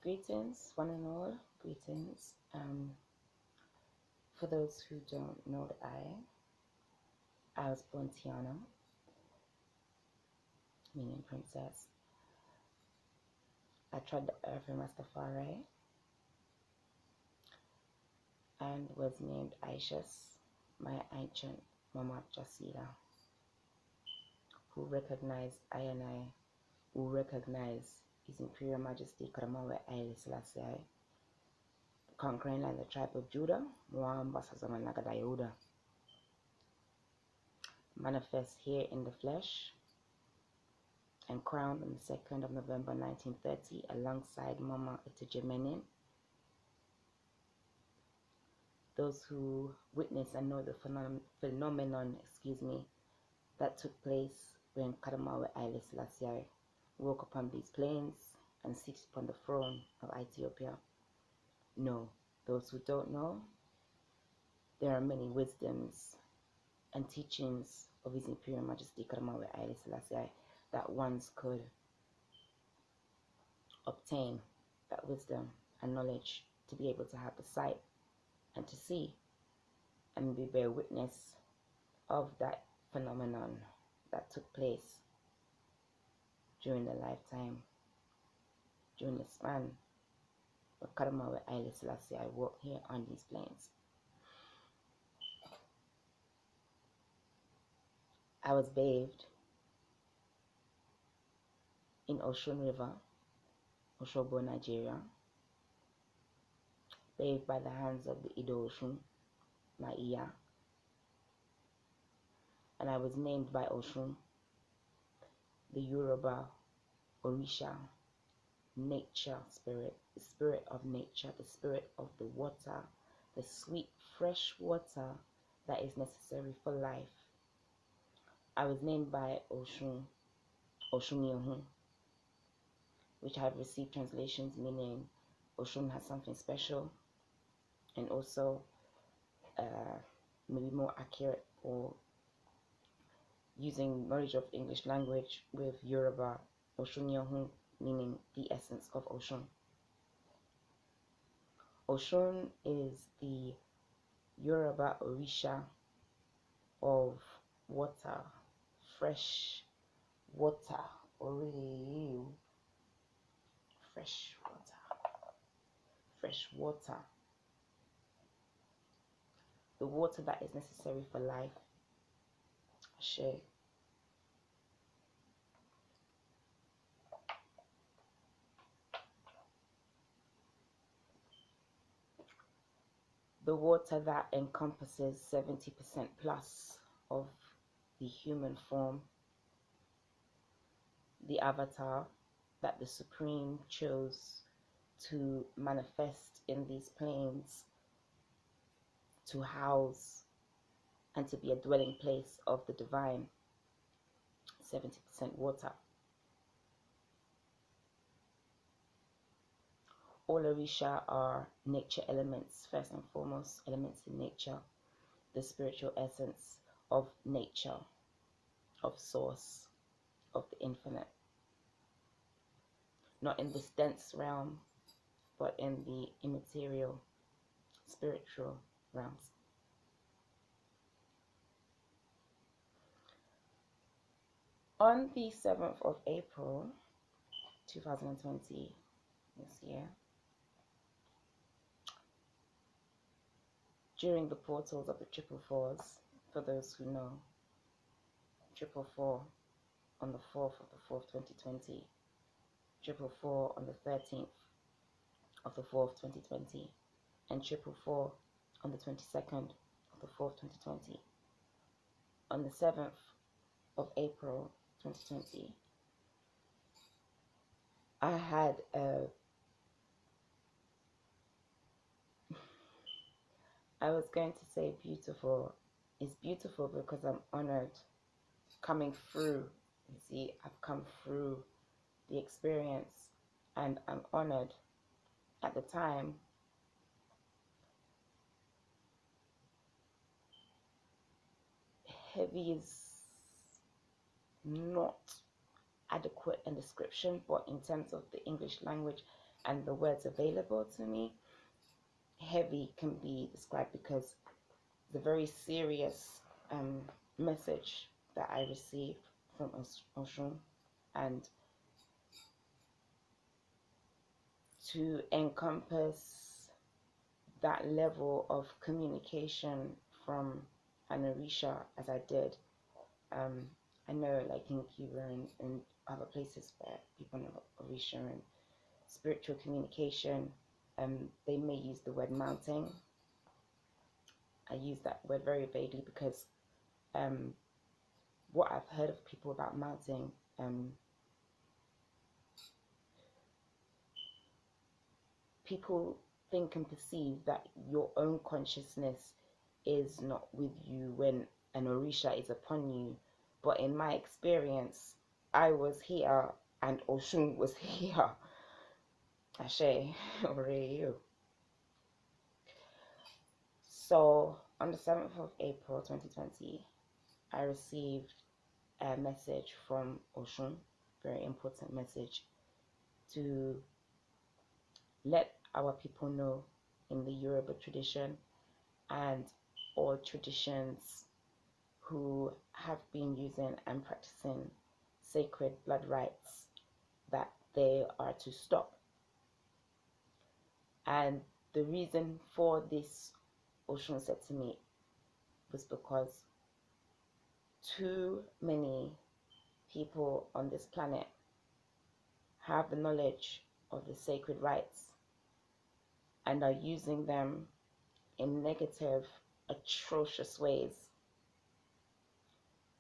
Greetings, one and all. Greetings. For those who don't know I was born Tiana, meaning princess. I trod the earth in Rastafari and was named Aishas, my ancient Mama Jasila, who recognized I and I, who recognized His Imperial Majesty Karamawe Haile Selassie, conquering land the tribe of Judah, Mwamba Sazamanagada Yehuda, manifest here in the flesh and crowned on the 2nd of November 1930 alongside Mama Etijemenin. Those who witness and know the phenomenon, that took place when Karamawe Haile Selassie woke upon these plains and seated upon the throne of Ethiopia. No, those who don't know, there are many wisdoms and teachings of His Imperial Majesty Karamawe Haile Selassie that ones could obtain that wisdom and knowledge to be able to have the sight and to see and be bear witness of that phenomenon that took place during the lifetime, during the span of Karamawe Haile Selassie walked here on these plains. I was bathed in Osun River, Osogbo, Nigeria, bathed by the hands of the Ido Osun, my Iya, and I was named by Osun, the Yoruba Orisha, nature spirit, the spirit of nature, the spirit of the water, the sweet fresh water that is necessary for life. I was named by Osun, Osun, which I have received translations meaning Osun has something special, and also maybe more accurate, or using knowledge of English language with Yoruba, Osun meaning the essence of Osun. Osun is the Yoruba Orisha of water, fresh water, Ori, fresh water, the water that is necessary for life. Ashe. The water that encompasses 70% plus of the human form, the avatar that the Supreme chose to manifest in these plains, to house and to be a dwelling place of the divine. 70% water. All Orisha are nature elements, first and foremost, elements in nature, the spiritual essence of nature, of source, of the infinite. Not in this dense realm, but in the immaterial, spiritual realms. On the 7th of April, 2020, this year, during the portals of the Triple Fours, for those who know, Triple Four on the 4th of the 4th, 2020, Triple Four on the 13th of the 4th, 2020, and Triple Four on the 22nd of the 4th, 2020. On the 7th of April, 2020, I had I was going to say beautiful. It's beautiful because I'm honored coming through. You see, I've come through the experience and I'm honored. At the time, heavy is not adequate in description, but in terms of the English language, and the words available to me, heavy can be described because the very serious message that I received from Osun, and to encompass that level of communication from an Orisha as I did. I know, like in Cuba and other places where people know Orisha and spiritual communication, they may use the word mounting. I use that word very vaguely because what I've heard of people about mounting, people think and perceive that your own consciousness is not with you when an Orisha is upon you. But in my experience, I was here and Osun was here. Ashe, Oreyo. So on the 7th of April 2020, I received a message from Osun, very important message, to let our people know in the Yoruba tradition and all traditions who have been using and practicing sacred blood rites that they are to stop. And the reason for this, Osun said to me, was because too many people on this planet have the knowledge of the sacred rites and are using them in negative, atrocious ways.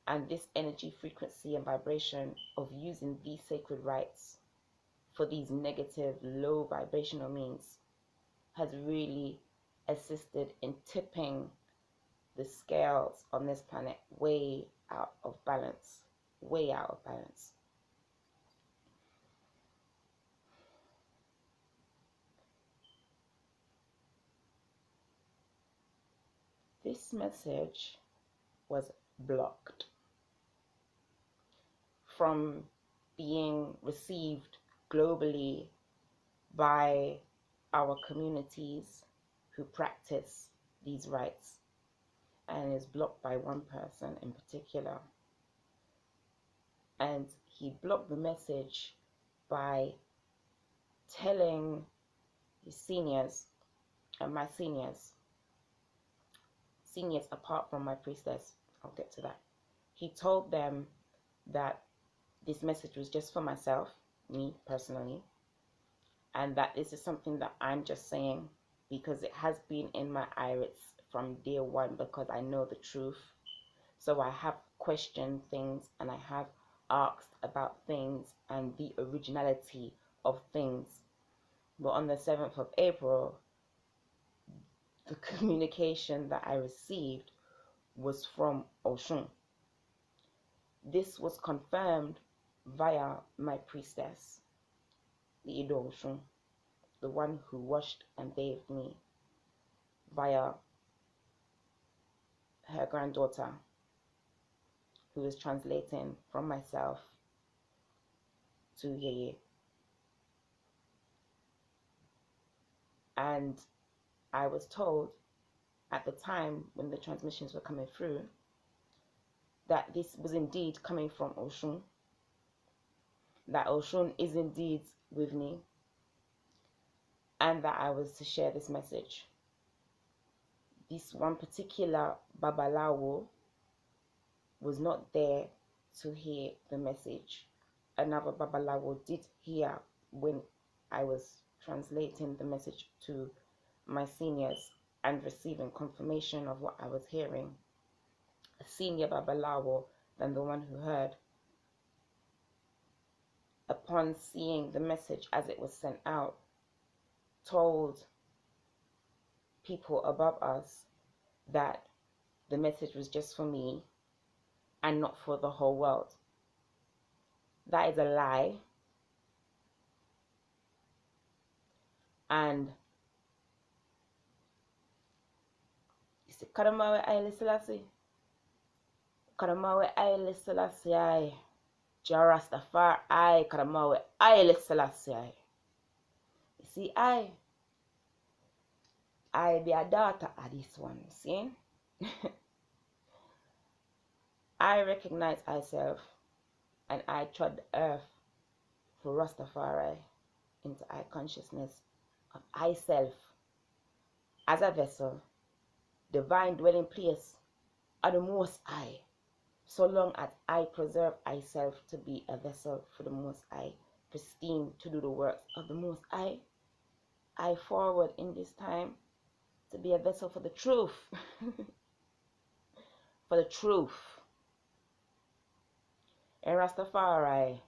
And this energy, frequency, and vibration of using these sacred rites for these negative, low vibrational means has really assisted in tipping the scales on this planet way out of balance. Way out of balance. This message was blocked from being received globally by our communities who practice these rites, and is blocked by one person in particular. And he blocked the message by telling his seniors and my seniors apart from my priestess, I'll get to that. He told them that this message was just for myself, me personally, and that this is something that I'm just saying because it has been in my iris from day one, because I know the truth. So I have questioned things and I have asked about things and the originality of things. But on the 7th of April, the communication that I received was from Osun. This was confirmed via my priestess, the Ido Osun, the one who washed and bathed me, via her granddaughter, who is translating from myself to Yeye. And I was told at the time when the transmissions were coming through that this was indeed coming from Osun, that Osun is indeed with me, and that I was to share this message. This one particular Babalawo was not there to hear the message. Another Babalawo did hear when I was translating the message to my seniors and receiving confirmation of what I was hearing. A senior Babalawo than the one who heard, upon seeing the message as it was sent out, told people above us that the message was just for me and not for the whole world. That is a lie. And you see, Kadamawe Aile Selassie, Kadamawe Aile Selassie, Jarastafar I, Kadamawe Aile Selassie. See, I be a daughter of this one, see? I recognize myself and I trod the earth for Rastafari into I consciousness of I self as a vessel, divine dwelling place of the Most High, so long as I preserve myself to be a vessel for the Most High, pristine to do the works of the Most High. I forward in this time to be a vessel for the truth. For the truth. And Rastafari,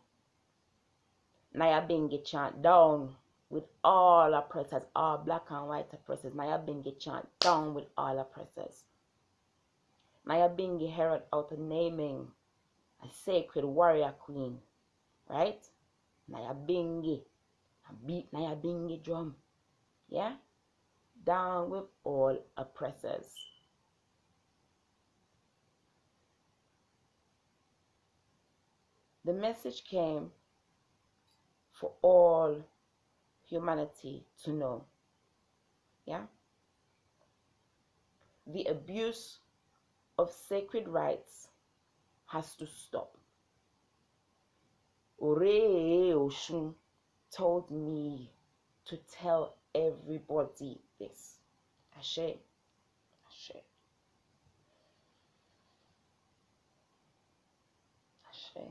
Naya Bingi chant down with all oppressors, all black and white oppressors. Naya Bingi chant down with all oppressors. Naya Bingi herald out a naming a sacred warrior queen, right? Naya Bingi, beat Naya Bingi drum, yeah? Down with all oppressors. The message came for all humanity to know, yeah? The abuse of sacred rites has to stop. Osun told me to tell everybody this. Ashe. Ashe. Ashe.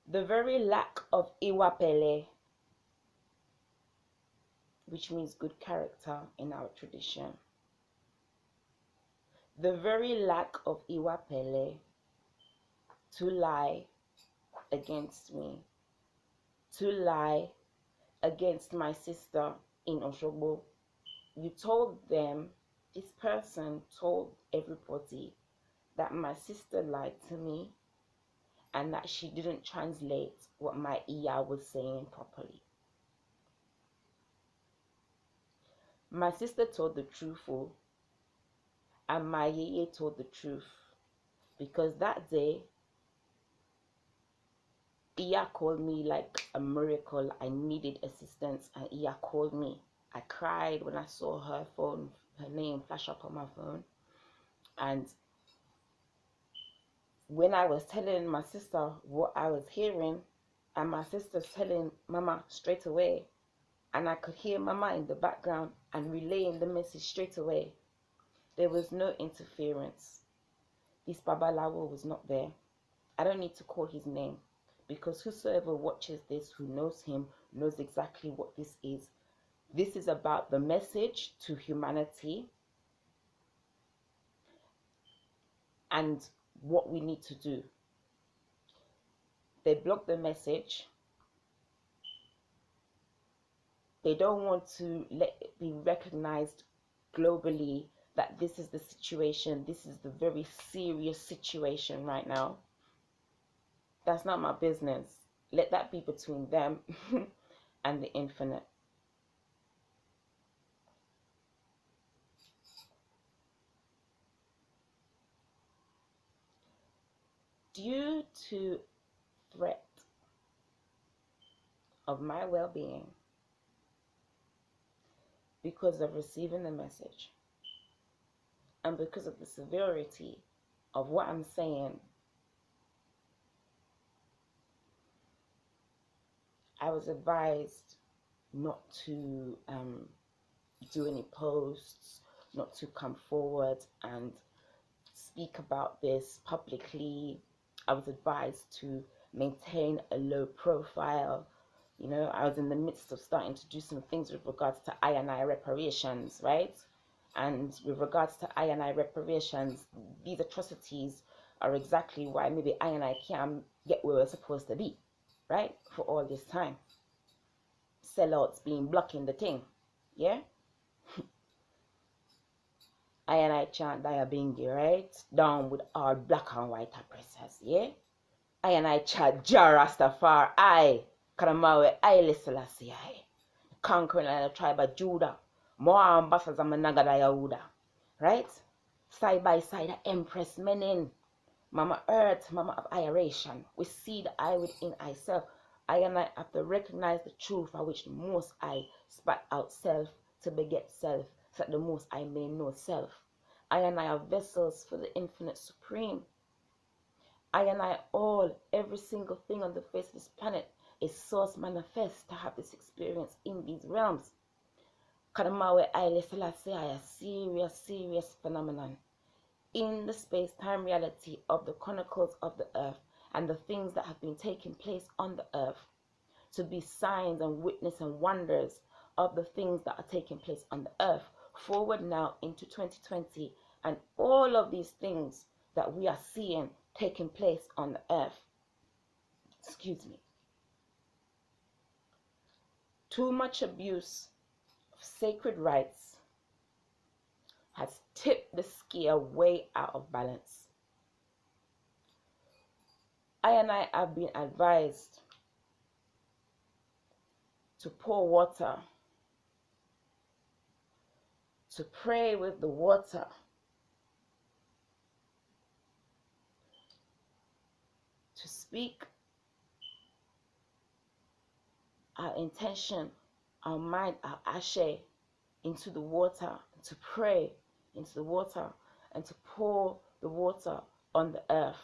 The very lack of iwapele, which means good character in our tradition, the very lack of iwapele to lie against me, to lie against my sister in Oshogbo. You told them, this person told everybody that my sister lied to me and that she didn't translate what my Iya was saying properly. My sister told the truth, and my Yeye told the truth, because that day, Iya called me like a miracle. I needed assistance, and Iya called me. I cried when I saw her phone, her name flash up on my phone, and when I was telling my sister what I was hearing, and my sister's telling Mama straight away, and I could hear Mama in the background and relaying the message straight away, there was no interference. This Babalawo was not there. I don't need to call his name, because whosoever watches this, who knows him, knows exactly what this is. This is about the message to humanity and what we need to do. They block the message. They don't want to let it be recognized globally that this is the situation. This is the very serious situation right now. That's not my business. Let that be between them and the infinite. Due to threat of my well-being, because of receiving the message, and because of the severity of what I'm saying, I was advised not to do any posts, not to come forward and speak about this publicly. I was advised to maintain a low profile. You know, I was in the midst of starting to do some things with regards to I reparations, right? And with regards to I reparations, these atrocities are exactly why maybe I can't get where we're supposed to be, right? For all this time. Sellouts being blocking the thing, yeah? I chant Diabingi, right? Down with all black and white oppressors, yeah? I chant Jarastafar, I, Karamawe, I Selassie, I, conquering the tribe of Judah, More ambassadors of Nagada Yahuda. Right? Side by side, the Empress Menin. Mama Earth, Mama of Aeration. We see the I within myself. I and I have to recognize the truth for which the Most I spat out self to beget self, so that the Most I may know self. I and I are vessels for the infinite supreme. I and I all, every single thing on the face of this planet is source manifest to have this experience in these realms. Kadamawe Aile Selassie are a serious, serious phenomenon in the space-time reality of the chronicles of the earth and the things that have been taking place on the earth to be signs and witness and wonders of the things that are taking place on the earth forward now into 2020 and all of these things that we are seeing taking place on the earth. Excuse me. Too much abuse of sacred rites has tipped the scale way out of balance. I and I have been advised to pour water, to pray with the water, to speak our intention, our mind, our ashe into the water, to pray into the water, and to pour the water on the earth.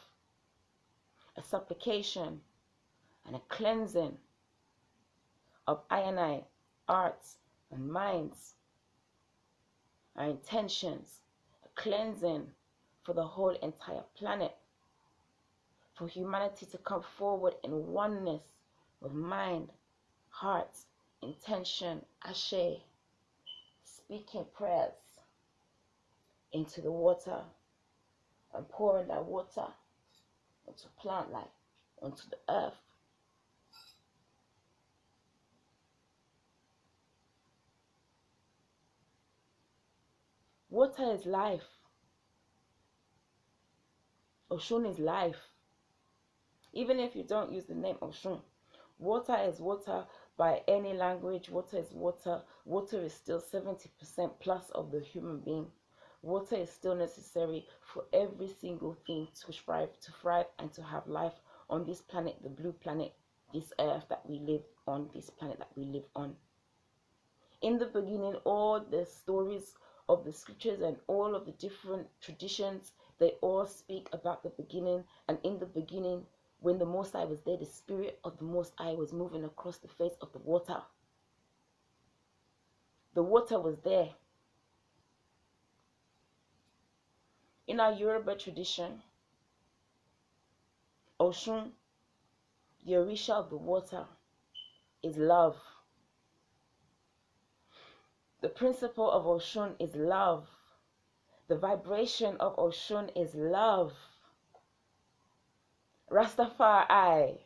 A supplication and a cleansing of I and I, hearts and minds, our intentions, a cleansing for the whole entire planet, for humanity to come forward in oneness of mind, heart, intention, ashe, speaking prayers into the water and pouring that water onto plant life, onto the earth. Water is life. Osun is life. Even if you don't use the name Osun, water is water by any language. Water is water. Water is still 70% plus of the human being. Water is still necessary for every single thing to thrive and to have life on this planet, the blue planet, this earth that we live on, this planet that we live on. In the beginning, all the stories of the scriptures and all of the different traditions, they all speak about the beginning. And in the beginning, when the Most High was there, the spirit of the Most High was moving across the face of the water. The water was there. In our Yoruba tradition, Osun, the Orisha of the water, is love. The principle of Osun is love. The vibration of Osun is love. Rastafari.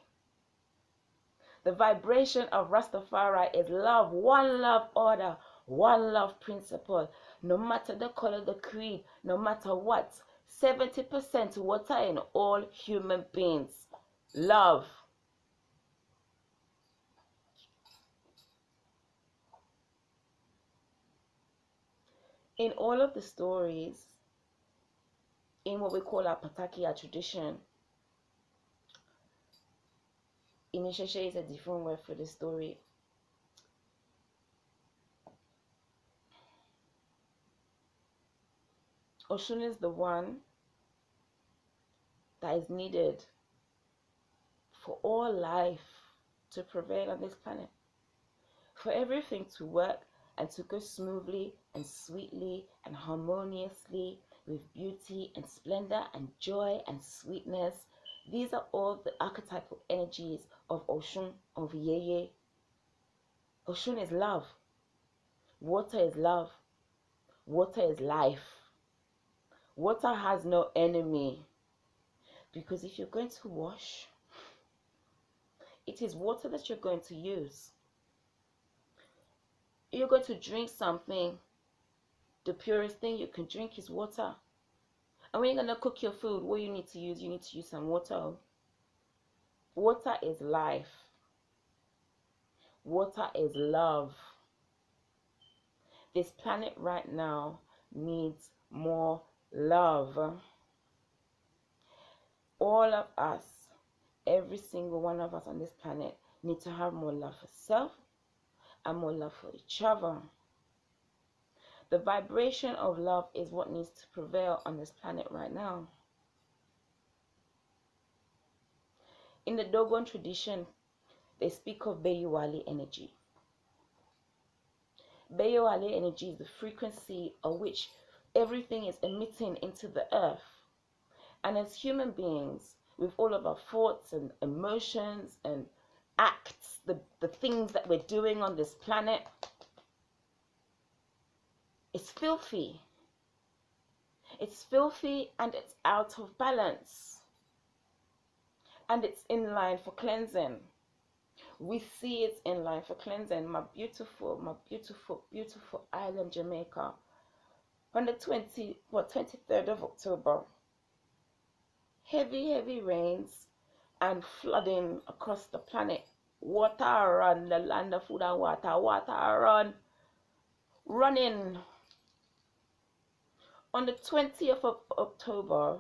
The vibration of Rastafari is love. One love order. One love principle. No matter the color, the creed, no matter what. 70% water in all human beings. Love. In all of the stories, in what we call our Patakia tradition, Inisheshe is a different word for the story. Osun is the one that is needed for all life to prevail on this planet. For everything to work and to go smoothly and sweetly and harmoniously with beauty and splendor and joy and sweetness. These are all the archetypal energies of Osun, of Yeye. Osun is love. Water is love. Water is life. Water has no enemy. Because if you're going to wash, it is water that you're going to use. You're going to drink something, the purest thing you can drink is water. And when you're going to cook your food, what you need to use some water. Water is life. Water is love. This planet right now needs more love. All of us, every single one of us on this planet, need to have more love for self and more love for each other. The vibration of love is what needs to prevail on this planet right now. In the Dogon tradition, they speak of Beyuwale energy. Beyuwale energy is the frequency of which everything is emitting into the earth. And as human beings, with all of our thoughts and emotions and acts, the things that we're doing on this planet, it's filthy. It's filthy and it's out of balance. And it's in line for cleansing. We see it's in line for cleansing. My beautiful, beautiful island, Jamaica. On the 23rd of October, heavy rains and flooding across the planet. Water run, the land of food and water. Water run, running. On the 20th of October,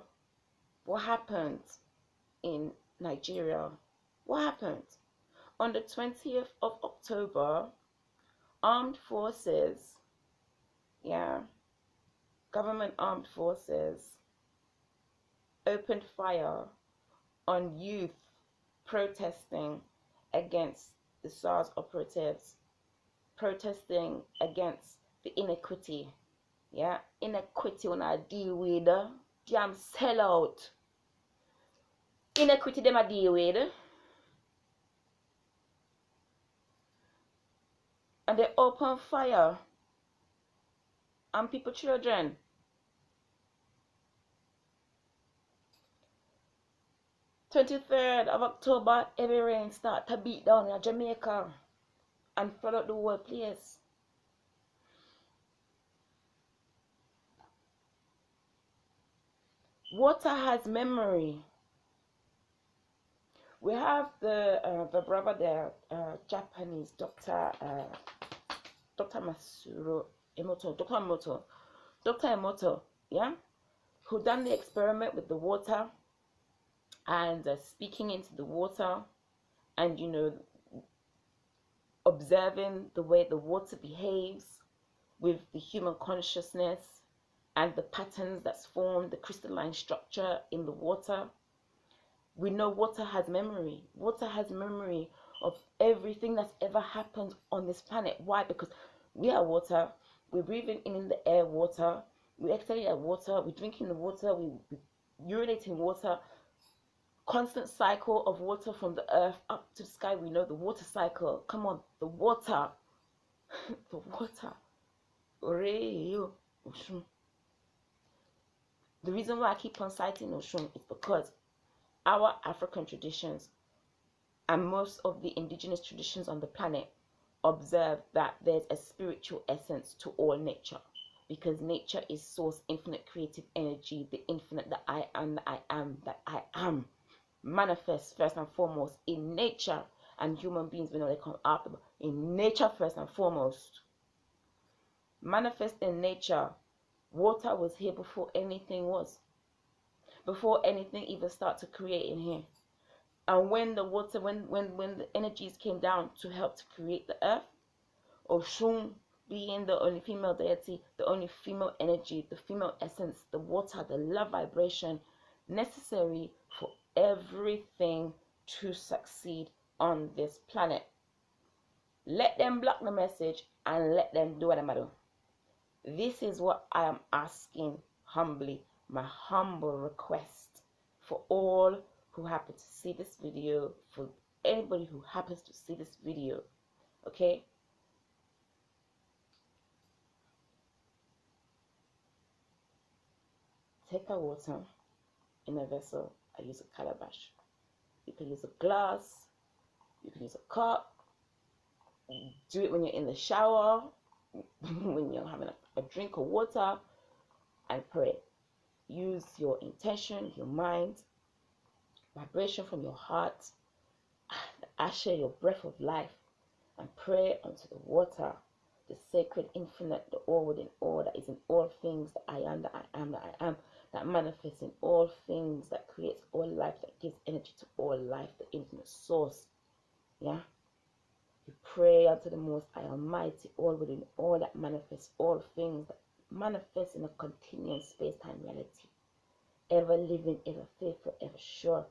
what happened in Nigeria? What happened? On the 20th of October, armed forces, government armed forces, opened fire on youth protesting against the SARS operatives, protesting against the inequity. Inequity when I deal with, damn sellout. Inequity them I deal with. And they open fire on people, children. "23rd of October, heavy rain start to beat down in Jamaica and flood out the whole place. Water has memory. We have the brother there, Japanese Dr. Masuro Emoto, Dr. Emoto, who done the experiment with the water and speaking into the water and observing the way the water behaves with the human consciousness and the patterns that's formed, the crystalline structure in the water. We know water has memory. Water has memory of everything that's ever happened on this planet. Why? Because we are water. We're breathing in the air water. We're exhaling that water. We're drinking the water. We urinate in water. Constant cycle of water from the earth up to the sky. We know the water cycle. Come on, the water. The water. Osun. The reason why I keep on citing Osun is because our African traditions and most of the indigenous traditions on the planet observe that there's a spiritual essence to all nature, because nature is source, infinite creative energy, the infinite, that I am, that I am, manifests first and foremost in nature, and human beings, we know they come after, but in nature first and foremost. Manifest in nature. Water was here before anything was. Before anything even started to create in here. And when the water, when the energies came down to help to create the earth, Osun being the only female deity, the only female energy, the female essence, the water, the love vibration necessary for everything to succeed on this planet. Let them block the message and let them do what they do. This is what I am asking humbly, my humble request for all who happen to see this video, for anybody who happens to see this video, okay? Take a water in a vessel. I use a calabash. You can use a glass, you can use a cup. Do it when you're in the shower, when you're having a drink of water, and pray. Use your intention, your mind, vibration from your heart, the asher, your breath of life, and pray unto the water, the sacred infinite, the all within all, that is in all things, that I am, that I am, that I am, that manifests in all things, that creates all life, that gives energy to all life, the infinite source. Yeah? You pray unto the Most High Almighty, all within all, that manifests all things, that manifests in a continuous space-time reality, ever living, ever faithful, ever sure,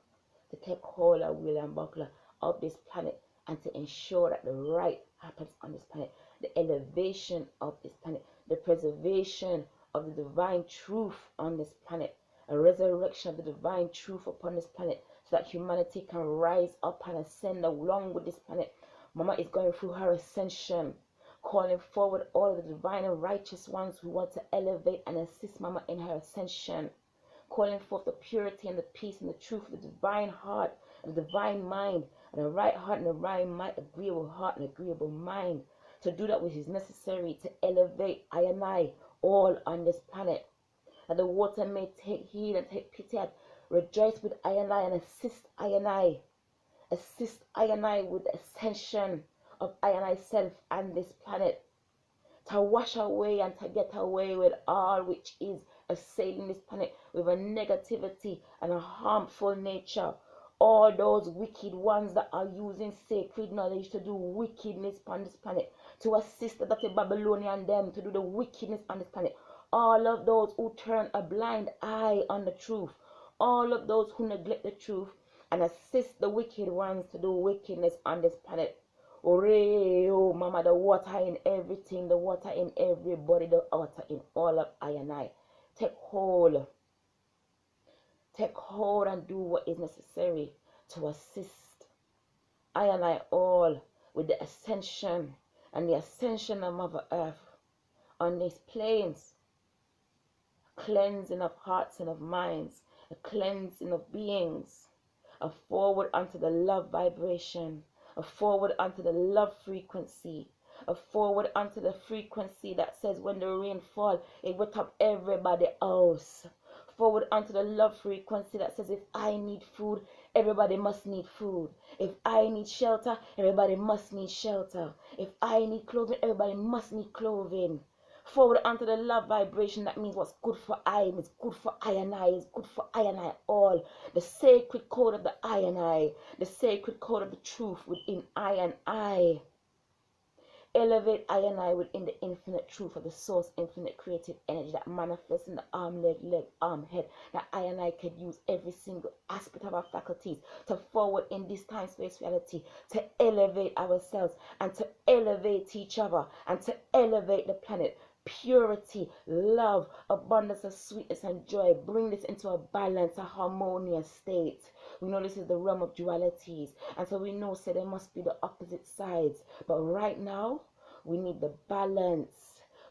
to take hold of wheel and buckler of this planet, and to ensure that the right happens on this planet, the elevation of this planet, the preservation of the divine truth on this planet, a resurrection of the divine truth upon this planet, so that humanity can rise up and ascend along with this planet. Mama is going through her ascension, calling forward all of the divine and righteous ones who want to elevate and assist Mama in her ascension, calling forth the purity and the peace and the truth of the divine heart and the divine mind, and a right heart and a right mind, agreeable heart and agreeable mind, to do that which is necessary to elevate I and I all on this planet, that the water may take heed and take pity and rejoice with I and assist I and assist I and I with the ascension of I and I self and this planet, to wash away and to get away with all which is assailing this planet with a negativity and a harmful nature. All those wicked ones that are using sacred knowledge to do wickedness on this planet, to assist the dirty Babylonian them to do the wickedness on this planet. All of those who turn a blind eye on the truth, all of those who neglect the truth and assist the wicked ones to do wickedness on this planet. Oh, Mama, the water in everything, the water in everybody, the water in all of I and I. Take hold and do what is necessary to assist I and I all with the ascension and the ascension of Mother Earth on these planes. Cleansing of hearts and of minds, a cleansing of beings, a forward unto the love vibration, a forward unto the love frequency, a forward unto the frequency that says when the rain fall, it wet up everybody else. Forward unto the love frequency that says if I need food, everybody must need food. If I need shelter, everybody must need shelter. If I need clothing, everybody must need clothing. Forward onto the love vibration, that means what's good for I is good for I and I, is good for I and I all. The sacred code of the I and I, the sacred code of the truth within I and I. Elevate I and I within the infinite truth of the source, infinite creative energy that manifests in the arm, leg, arm, head, that I and I could use every single aspect of our faculties to forward in this time, space, reality, to elevate ourselves and to elevate each other and to elevate the planet. Purity, love, abundance of sweetness and joy. Bring this into a balance, a harmonious state. We know this is the realm of dualities, and so we know there must be the opposite sides. But right now, we need the balance.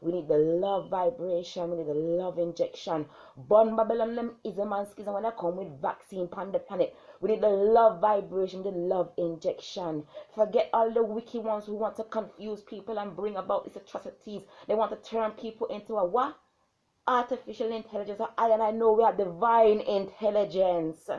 We need the love vibration. We need the love injection. Born Babylon them ism and schism when they come with vaccine upon the planet. We need the love vibration, the love injection. Forget all the wicked ones who want to confuse people and bring about these atrocities. They want to turn people into a what? Artificial intelligence. I know we are divine intelligence.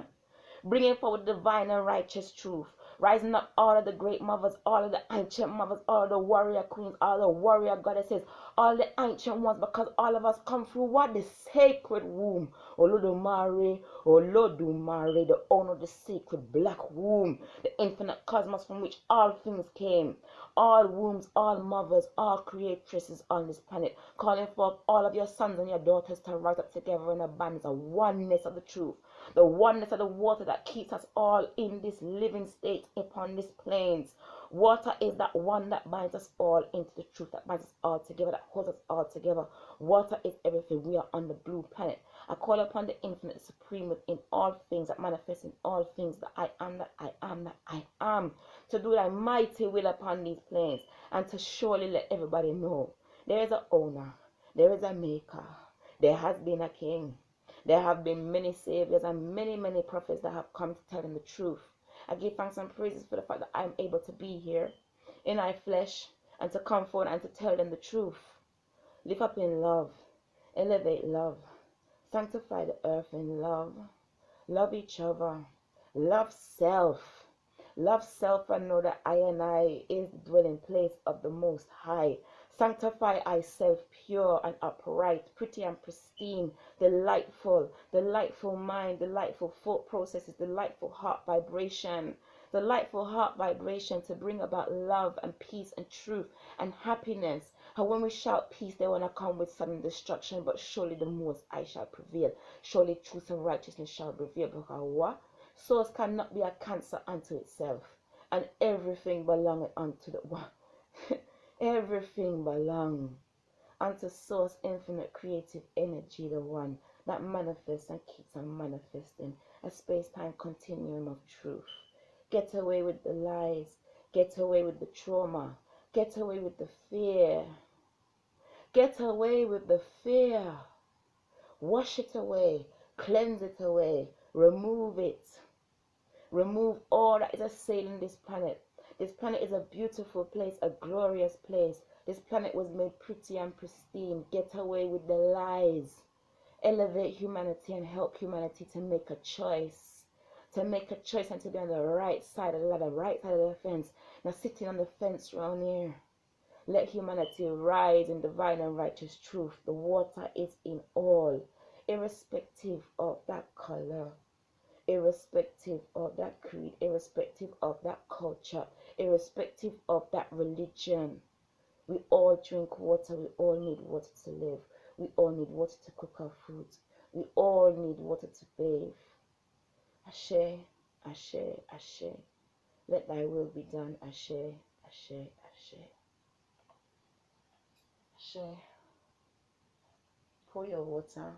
Bringing forward divine and righteous truth. Rising up all of the great mothers, all of the ancient mothers, all of the warrior queens, all the warrior goddesses, all the ancient ones, because all of us come through what? The sacred womb. Olodumare, the owner of the sacred black womb, the infinite cosmos from which all things came. All wombs, all mothers, all creatrices on this planet, calling for all of your sons and your daughters to rise up together in a band, a oneness of the truth, the oneness of the water that keeps us all in this living state upon these plains. Water is that one that binds us all into the truth, that binds us all together, that holds us all together. Water is everything. We are on the blue planet. I call upon the infinite, the supreme within all things, that manifests in all things, that I am, that I am, that I am, to do thy mighty will upon these plains, and to surely let everybody know there is an owner, there is a maker, there has been a king, there have been many saviors and many, many prophets that have come to tell them the truth. I give thanks and praises for the fact that I am able to be here in my flesh and to come forward and to tell them the truth. Live up in love, elevate love, sanctify the earth in love, love each other, love self. Love self and know that I and I is the dwelling place of the Most High. Sanctify thyself pure and upright, pretty and pristine, delightful mind, delightful thought processes, delightful heart vibration, to bring about love and peace and truth and happiness. And when we shout peace, they want to come with sudden destruction, but surely the Most High shall prevail. Surely truth and righteousness shall prevail. Because what? Source cannot be a cancer unto itself, and everything belongeth unto the one. Everything belongs unto source, infinite creative energy, the one that manifests and keeps on manifesting a space-time continuum of truth. Get away with the lies, get away with the trauma, get away with the fear, get away with the fear. Wash it away, cleanse it away, remove it. Remove all that is assailing this planet. This planet is a beautiful place, a glorious place. This planet was made pretty and pristine. Get away with the lies. Elevate humanity and help humanity to make a choice. To make a choice and to be on the right side of the ladder, right side of the fence. Now sitting on the fence round here. Let humanity rise in divine and righteous truth. The water is in all, irrespective of that color, irrespective of that creed, irrespective of that culture, irrespective of that religion. We all drink water. We all need water to live. We all need water to cook our food. We all need water to bathe. Ashe, Ashe, Ashe. Let thy will be done. Ashe, Ashe, Ashe. Ashe. Pour your water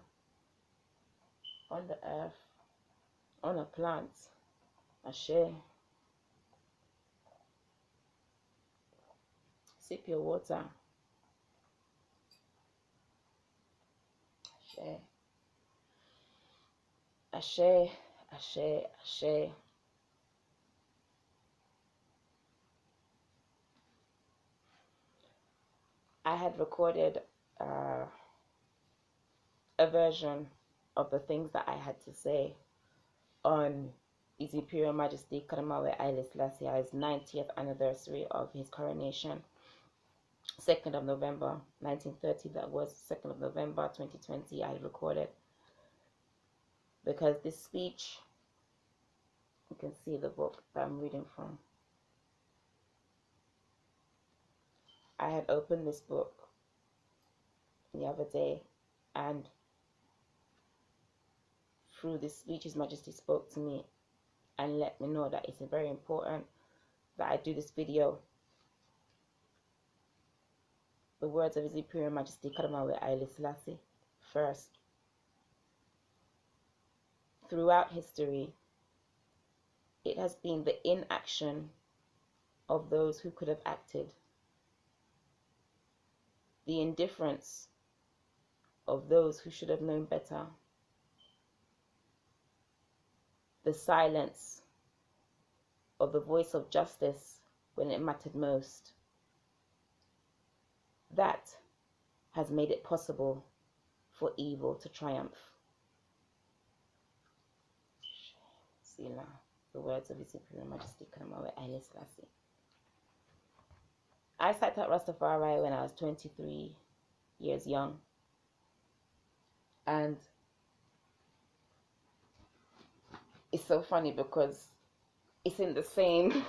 on the earth, on a plant. Ashe. Sip your water. Ashe. Ashe, Ashe, Ashe. I had recorded a version of the things that I had to say on His Imperial Majesty Kadamawe Haile Selassie's 90th anniversary of his coronation, 2nd of November 1930. That was 2nd of November 2020. I recorded, because this speech, you can see the book that I'm reading from. I had opened this book the other day, and through this speech His Majesty spoke to me and let me know that it's very important that I do this video. The words of His Imperial Majesty Kadamawe Haile Selassie first. Throughout history, it has been the inaction of those who could have acted, the indifference of those who should have known better, the silence of the voice of justice when it mattered most. That has made it possible for evil to triumph. Selah, the words of His Imperial Majesty Kadamawe Haile Selassie. I sat at Rastafari when I was 23 years young, and it's so funny because it's in the same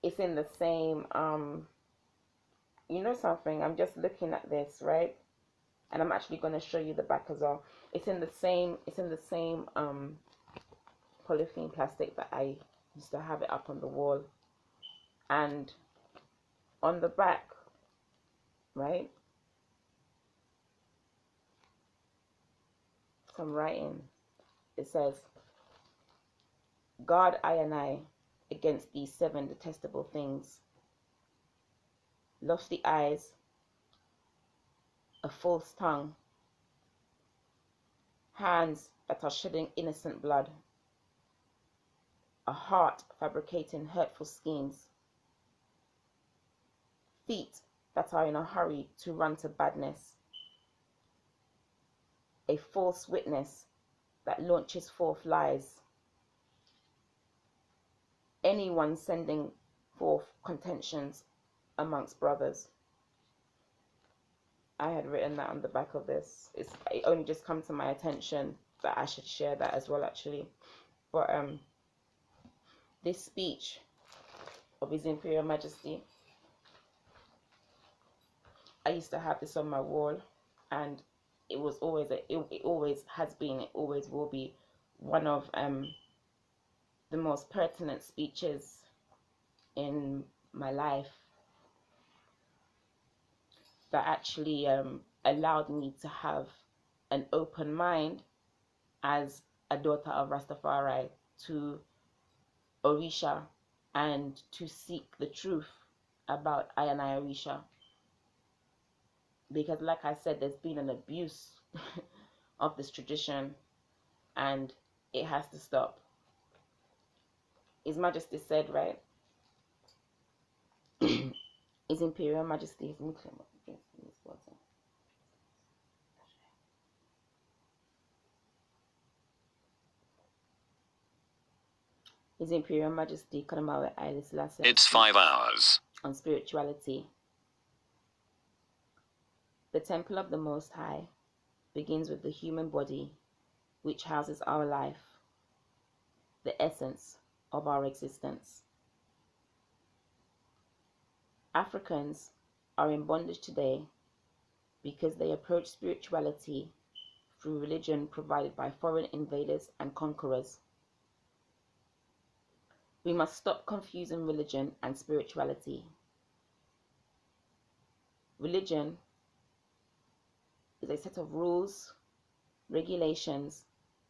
it's in the same you know something, I'm just looking at this, right? And I'm actually going to show you the back as well. It's in the same polythene plastic that I used to have it up on the wall. And on the back, right, some writing. It says, "God I and I against these 7 detestable things: lofty eyes, a false tongue, hands that are shedding innocent blood, a heart fabricating hurtful schemes, feet that are in a hurry to run to badness, a false witness that launches forth lies, anyone sending forth contentions amongst brothers. I had written that on the back of this. It only just come to my attention that I should share that as well, actually. But this speech of His Imperial Majesty, I used to have this on my wall, and it was always it always has been, it always will be one of the most pertinent speeches in my life, that actually allowed me to have an open mind as a daughter of Rastafari to Orisha and to seek the truth about I and I Orisha. Because like I said, there's been an abuse of this tradition, and it has to stop. His Majesty said, right? His Imperial Majesty, His Imperial Majesty Kanamawe Haile Selassie. It's 5 hours. On spirituality. The Temple of the Most High begins with the human body, which houses our life, the essence of our existence. Africans are in bondage today because they approach spirituality through religion provided by foreign invaders and conquerors. We must stop confusing religion and spirituality. Religion is a set of rules, regulations,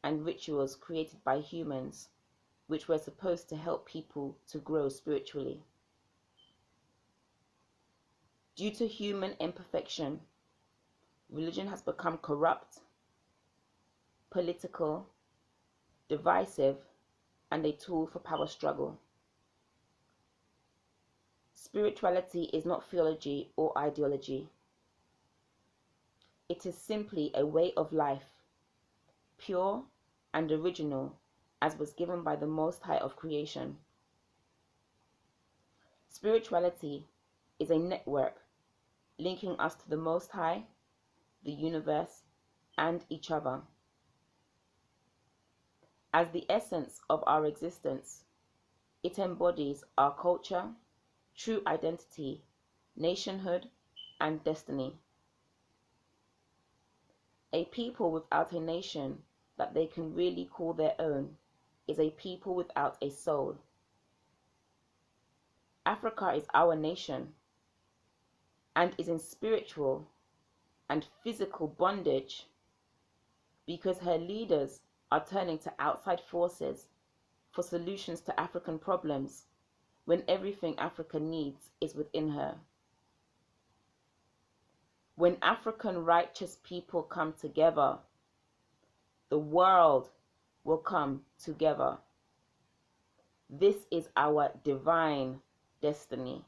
and rituals created by humans, which were supposed to help people to grow spiritually. Due to human imperfection, religion has become corrupt, political, divisive, and a tool for power struggle. Spirituality is not theology or ideology. It is simply a way of life, pure and original as was given by the Most High of creation. Spirituality is a network linking us to the Most High, the universe, and each other. As the essence of our existence, it embodies our culture, true identity, nationhood, and destiny. A people without a nation that they can really call their own is a people without a soul. Africa is our nation and is in spiritual and physical bondage because her leaders are turning to outside forces for solutions to African problems when everything Africa needs is within her. When African righteous people come together, the world will come together. This is our divine destiny.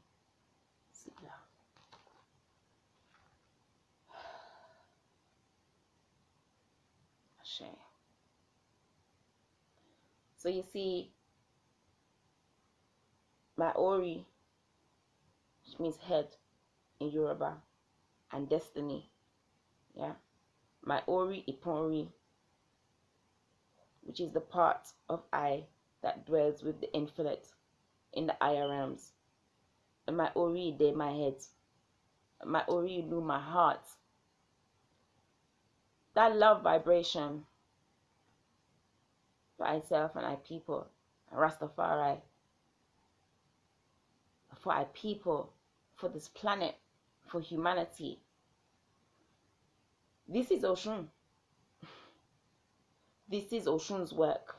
So you see, my Ori, which means head in Yoruba, and destiny, yeah. My Ori Ipori, which is the part of I that dwells with the infinite in the higher realms. And my Ori de my head. My Ori Lu my heart. That love vibration for myself and I people, Rastafari, for our people, for this planet, for humanity. This is Osun. This is Osun's work.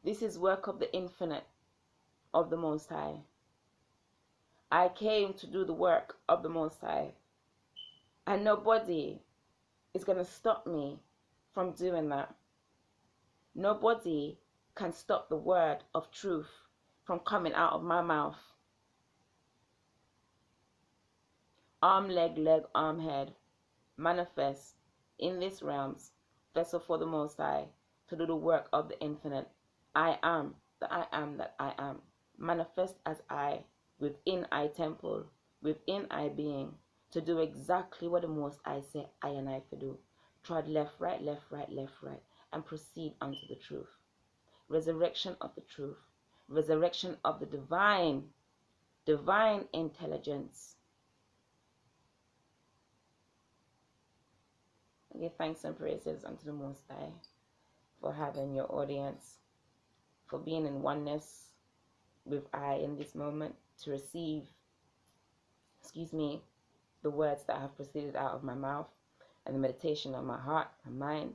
This is work of the infinite, of the Most High. I came to do the work of the Most High. And nobody is going to stop me from doing that. Nobody can stop the word of truth from coming out of my mouth. Arm, leg, arm, head. Manifest in these realms, vessel for the Most High, to do the work of the infinite. I am the I am that I am. Manifest as I. within I temple, within I being, to do exactly what the Most I say I and I could do. Trod left, right, and proceed unto the truth. Resurrection of the truth. Resurrection of the divine intelligence. I give thanks and praises unto the Most High for having your audience, for being in oneness with I in this moment, to receive, the words that have proceeded out of my mouth and the meditation of my heart and mind,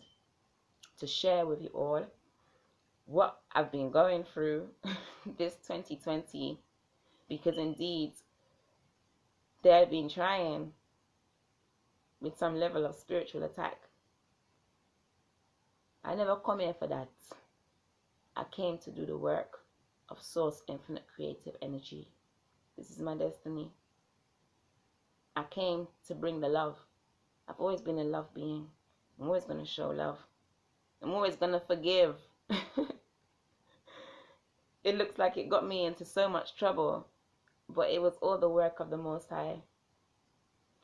to share with you all what I've been going through this 2020, because indeed they have been trying with some level of spiritual attack. I never come here for that. I came to do the work of Source Infinite Creative Energy. This is my destiny. I came to bring the love. I've always been a love being. I'm always going to show love. I'm always going to forgive. It looks like it got me into so much trouble, but it was all the work of the Most High.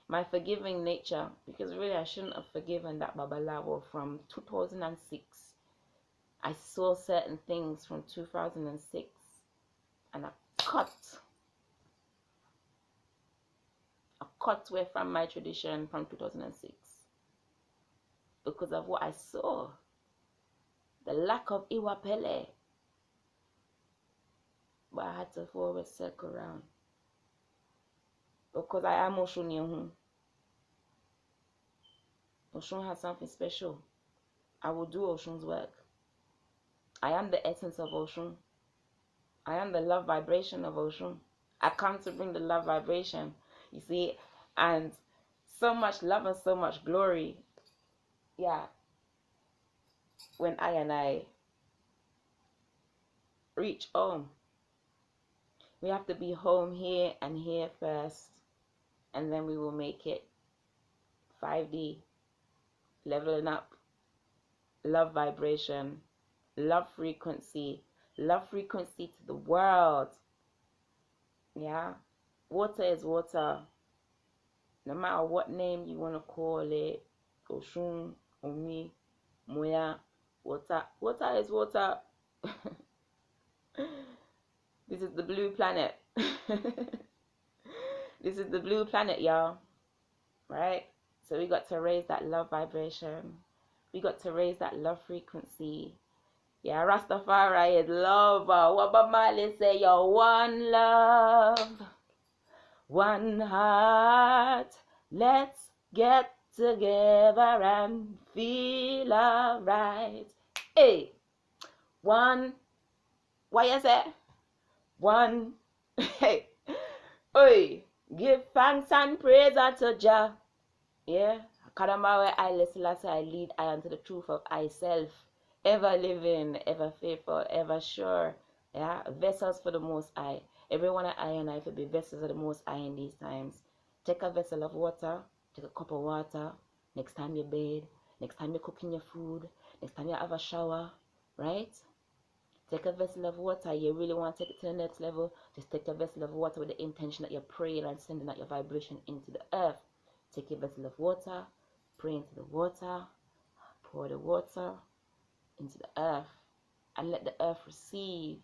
My forgiving nature, because really I shouldn't have forgiven that Babalawo from 2006. I saw certain things from 2006 and I cut away from my tradition from 2006 because of what I saw. The lack of Iwapele. But I had to forward circle around. Because I am Oshun Yehu. Oshun has something special. I will do Oshun's work. I am the essence of Oshun. I am the love vibration of Oshun. I come to bring the love vibration. You see, and so much love and so much glory. Yeah. When I and I reach home. We have to be home here and here first. And then we will make it 5D. Leveling up. Love vibration. Love frequency. Love frequency to the world. Yeah. Water is water. No matter what name you want to call it. Oshun, Omi, Moya, water. Water is water. This is the blue planet. This is the blue planet, y'all. Right? So we got to raise that love vibration. We got to raise that love frequency. Yeah, Rastafari is love. What Bob Marley say, yo, one love, one heart. Let's get together and feel alright. Hey, one, what you say? One, hey, oi, give thanks and praise unto Jah. Yeah, Kadamawe I listen, I lead I unto the truth of I self. Ever living, ever faithful, ever sure. Yeah, vessels for the Most High. Everyone at I and I to be vessels of the Most High in these times. Take a vessel of water, take a cup of water. Next time you bathe, next time you're cooking your food, next time you have a shower, right? Take a vessel of water. You really want to take it to the next level, just take a vessel of water with the intention that you're praying and sending out your vibration into the earth. Take your vessel of water, pray into the water, pour the water into the earth, and let the earth receive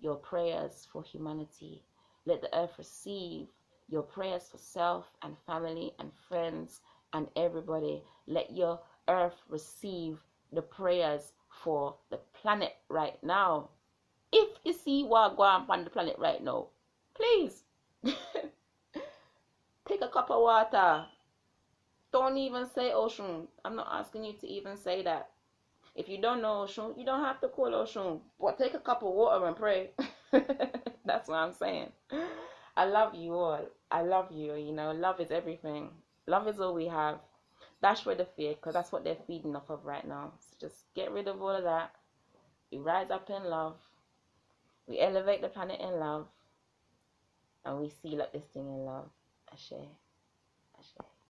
your prayers for humanity. Let the earth receive your prayers for self and family and friends and everybody. Let your earth receive the prayers for the planet right now. If you see what going on the planet right now, please take a cup of water. Don't even say Oshun. I'm not asking you to even say that. If you don't know Oshun, you don't have to call Oshun. But take a cup of water and pray. That's what I'm saying. I love you all. I love you. You know, love is everything. Love is all we have. Dash rid of fear, because that's what they're feeding off of right now. So just get rid of all of that. We rise up in love. We elevate the planet in love. And we seal up this thing in love. Ashe. Ashe.